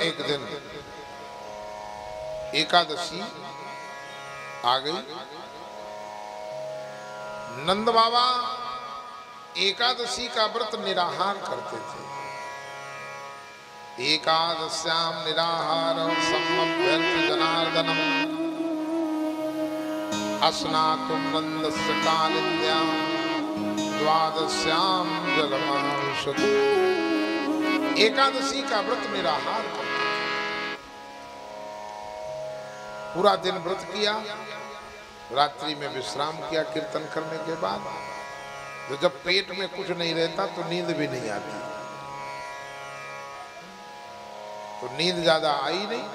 एक दिन एकादशी आ गई। नंद बाबा एकादशी का व्रत निराहार करते थे। एकादश्याम निराहार सम्यर्थ जनार्दनम अस्नातुम नंदस्य कालिन्द्याम द्वादश्याम जलमानुषत। एकादशी का व्रत निराहार करते, पूरा दिन व्रत किया, रात्रि में विश्राम किया कीर्तन करने के बाद। तो जब पेट में कुछ नहीं रहता तो नींद भी नहीं आती, तो नींद ज्यादा आई नहीं।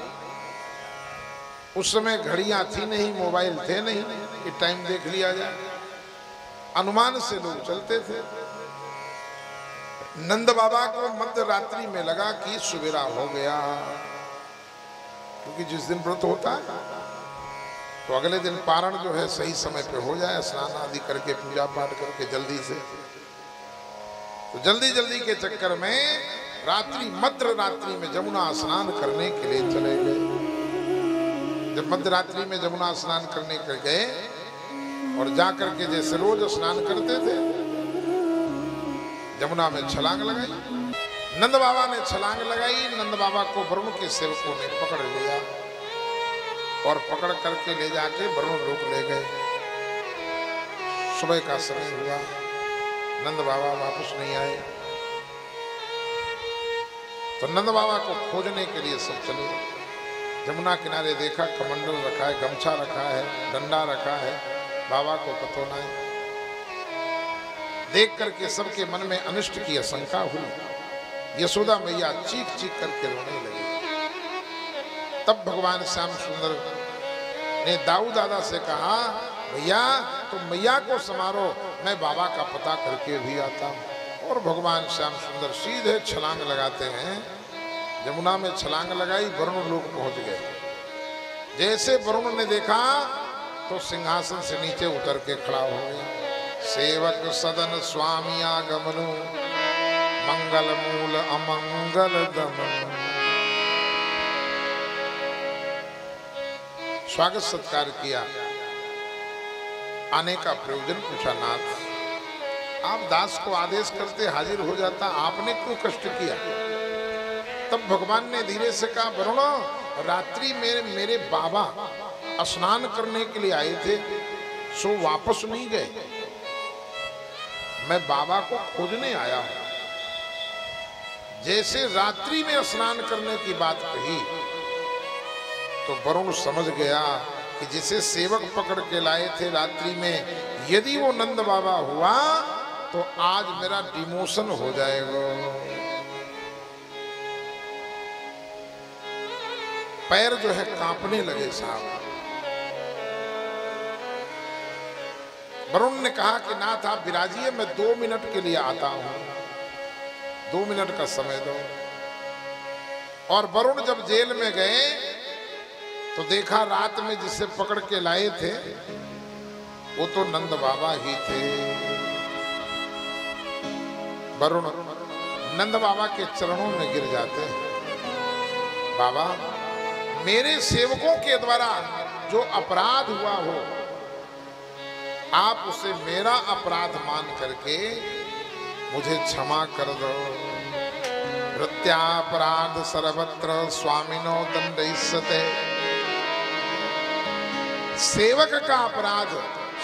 उस समय घड़ियां थी नहीं, मोबाइल थे नहीं कि टाइम देख लिया जाए, अनुमान से लोग चलते थे। नंद बाबा को मध्य रात्रि में लगा कि सवेरा हो गया, क्योंकि जिस दिन व्रत होता है तो अगले दिन पारण जो है सही समय पे हो जाए, स्नान आदि करके पूजा पाठ करके जल्दी से। तो जल्दी जल्दी के चक्कर में रात्रि मध्य रात्रि में जमुना स्नान करने के लिए चले गए। जब मध्य रात्रि में जमुना स्नान करने के गए और जाकर के जैसे रोज स्नान करते थे, जमुना में छलांग लगाई। नंद बाबा ने छलांग लगाई। नंद बाबा को वरुण के सेवकों ने पकड़ लिया और पकड़ करके ले जाके वरुण लोक ले गए। सुबह का समय हुआ, नंद बाबा वापस नहीं आए, तो नंद बाबा को खोजने के लिए सब चले। जमुना किनारे देखा, कमंडल रखा है, गमछा रखा है, डंडा रखा है, बाबा को पतो नहीं। देख करके सबके मन में अनिष्ट की आशंका हुई। यशोदा मैया चीख चीख करके रोने लगी। तब भगवान श्याम सुंदर ने दाऊ दादा से कहा, भैया तुम मैया को समारो, मैं बाबा का पता करके भी आता हूँ। और भगवान श्याम सुंदर सीधे छलांग लगाते हैं। जमुना में छलांग लगाई, वरुण लोक पहुंच गए। जैसे वरुण ने देखा तो सिंहासन से नीचे उतर के खड़ा हो गया। सेवक सदन स्वामी आगमनु मंगल मूल अमंगल दमन। स्वागत सत्कार किया, आने का प्रयोजन पूछा। नाथ, आप दास को आदेश करते हाजिर हो जाता, आपने क्यों कष्ट किया? तब भगवान ने धीरे से कहा, वरुण रात्रि में मेरे बाबा स्नान करने के लिए आए थे, सो वापस नहीं गए। मैं बाबा को खोजने आया हूं। जैसे रात्रि में स्नान करने की बात कही तो वरुण समझ गया कि जिसे सेवक पकड़ के लाए थे रात्रि में, यदि वो नंद बाबा हुआ तो आज मेरा डिमोशन हो जाएगा। पैर जो है कांपने लगे साहब। वरुण ने कहा कि नाथ आप विराजिए, मैं 2 मिनट के लिए आता हूं, 2 मिनट का समय दो। और वरुण जब जेल में गए तो देखा रात में जिसे पकड़ के लाए थे वो तो नंद बाबा ही थे। वरुण नंद बाबा के चरणों में गिर जाते हैं। बाबा, मेरे सेवकों के द्वारा जो अपराध हुआ हो, आप उसे मेरा अपराध मान करके मुझे क्षमा कर दो। वृत्यापराध सर्वत्र स्वामिनो दंडयिष्यते। सेवक का अपराध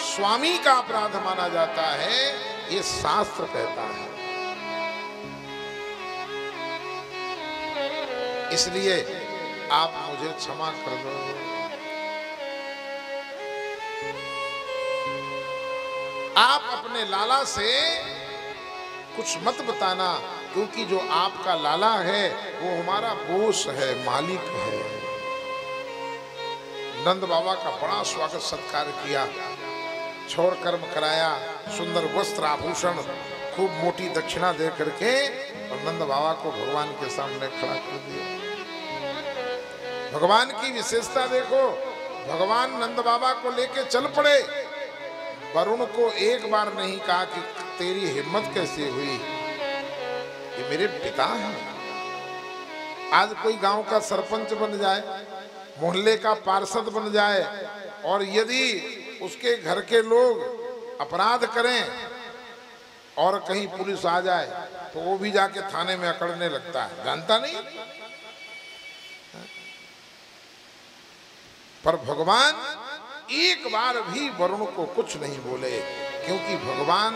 स्वामी का अपराध माना जाता है, ये शास्त्र कहता है। इसलिए आप मुझे क्षमा कर दो। आप अपने लाला से कुछ मत बताना, क्योंकि जो आपका लाला है वो हमारा बोस है, मालिक है। नंद बाबा का बड़ा स्वागत सत्कार किया, छोड़ कर्म कराया, सुंदर वस्त्र आभूषण, खूब मोटी दक्षिणा दे करके और नंद बाबा को भगवान के सामने खड़ा कर दिया। भगवान की विशेषता देखो, भगवान नंद बाबा को लेके चल पड़े। वरुण को एक बार नहीं कहा कि तेरी हिम्मत कैसे हुई, ये मेरे पिता हैं। आज कोई गांव का सरपंच बन जाए, मोहल्ले का पार्षद बन जाए, और यदि उसके घर के लोग अपराध करें और कहीं पुलिस आ जाए तो वो भी जाके थाने में अकड़ने लगता है, जानता नहीं। पर भगवान एक बार भी वरुण को कुछ नहीं बोले, क्योंकि भगवान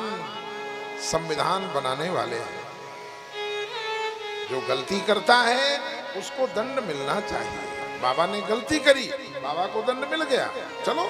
संविधान बनाने वाले हैं। जो गलती करता है उसको दंड मिलना चाहिए। बाबा ने गलती करी, बाबा को दंड मिल गया, चलो